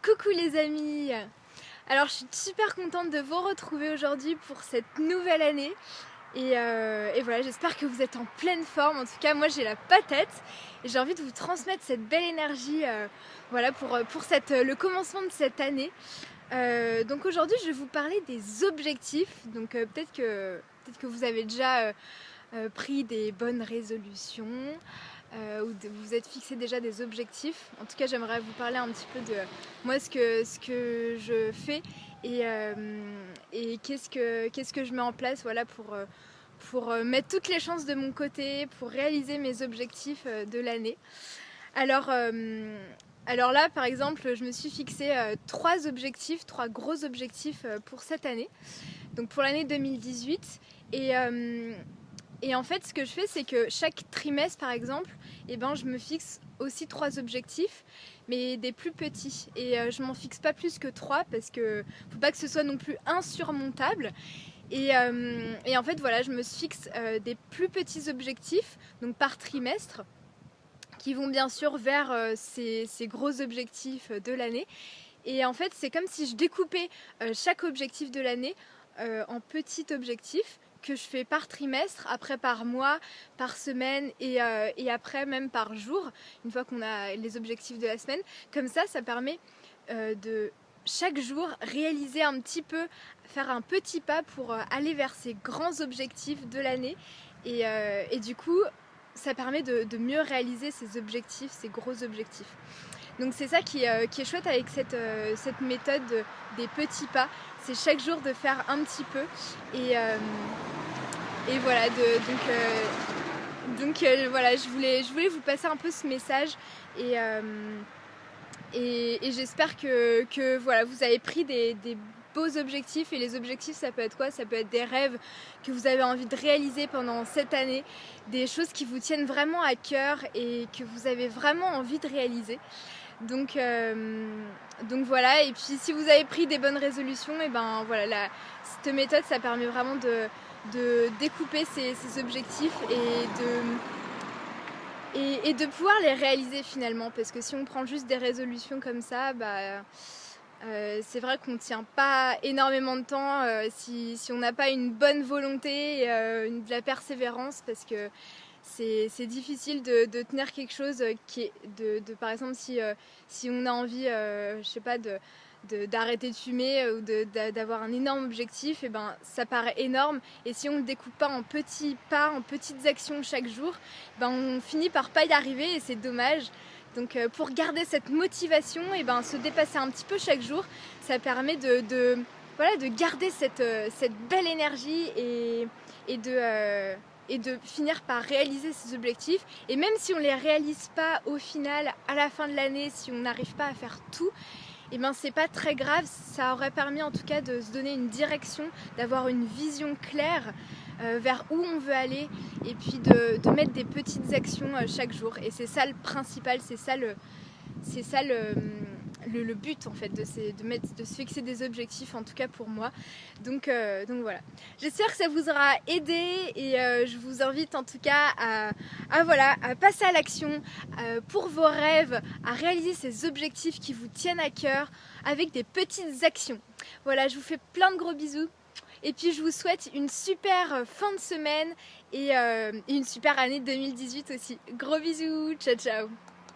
Coucou les amis! Alors je suis super contente de vous retrouver aujourd'hui pour cette nouvelle année et voilà, j'espère que vous êtes en pleine forme. En tout cas moi j'ai la patate et j'ai envie de vous transmettre cette belle énergie voilà, pour le commencement de cette année. Donc aujourd'hui je vais vous parler des objectifs. Donc peut-être que vous avez déjà pris des bonnes résolutions. Ou vous êtes fixé déjà des objectifs. En tout cas, j'aimerais vous parler un petit peu de moi, ce que je fais et qu'est-ce que je mets en place, voilà, pour mettre toutes les chances de mon côté, pour réaliser mes objectifs de l'année. Alors là, par exemple, je me suis fixé trois gros objectifs pour cette année, donc pour l'année 2018. Et en fait, ce que je fais, c'est que chaque trimestre, par exemple, je me fixe aussi trois objectifs, mais des plus petits. Et je m'en fixe pas plus que trois parce que faut pas que ce soit non plus insurmontable. Et en fait, voilà, je me fixe des plus petits objectifs, donc par trimestre, qui vont bien sûr vers ces gros objectifs de l'année. Et en fait, c'est comme si je découpais chaque objectif de l'année en petits objectifs que je fais par trimestre, après par mois, par semaine et après même par jour, une fois qu'on a les objectifs de la semaine. Comme ça permet de chaque jour réaliser un petit peu, faire un petit pas pour aller vers ces grands objectifs de l'année. Et du coup, ça permet de mieux réaliser ces objectifs, ces gros objectifs. Donc c'est ça qui est chouette avec cette méthode des petits pas. C'est chaque jour de faire un petit peu et voilà, voilà, je voulais vous passer un peu ce message et j'espère que voilà, vous avez pris des beaux objectifs. Et les objectifs, ça peut être quoi? Ça peut être des rêves que vous avez envie de réaliser pendant cette année, des choses qui vous tiennent vraiment à cœur et que vous avez vraiment envie de réaliser. Donc voilà, et puis si vous avez pris des bonnes résolutions, et voilà, cette méthode, ça permet vraiment de découper ces objectifs et de pouvoir les réaliser finalement. Parce que si on prend juste des résolutions comme ça, c'est vrai qu'on ne tient pas énormément de temps si on n'a pas une bonne volonté et de la persévérance, parce que c'est difficile de tenir quelque chose qui est par exemple, si on a envie je sais pas, d'arrêter de fumer ou d'avoir un énorme objectif, et ça paraît énorme, et si on ne le découpe pas en petits pas, en petites actions chaque jour, on finit par pas y arriver et c'est dommage. Donc pour garder cette motivation, se dépasser un petit peu chaque jour, ça permet de garder cette belle énergie et de finir par réaliser ses objectifs. Et même si on ne les réalise pas au final, à la fin de l'année, si on n'arrive pas à faire tout, c'est pas très grave. Ça aurait permis en tout cas de se donner une direction, d'avoir une vision claire vers où on veut aller, et puis de mettre des petites actions chaque jour. Et c'est ça le principal, c'est ça le but en fait, de se fixer des objectifs, en tout cas pour moi. Donc voilà, j'espère que ça vous aura aidé, et je vous invite en tout cas à passer à l'action pour vos rêves, à réaliser ces objectifs qui vous tiennent à cœur avec des petites actions. Voilà, je vous fais plein de gros bisous. Et puis je vous souhaite une super fin de semaine et une super année 2018 aussi. Gros bisous, ciao ciao.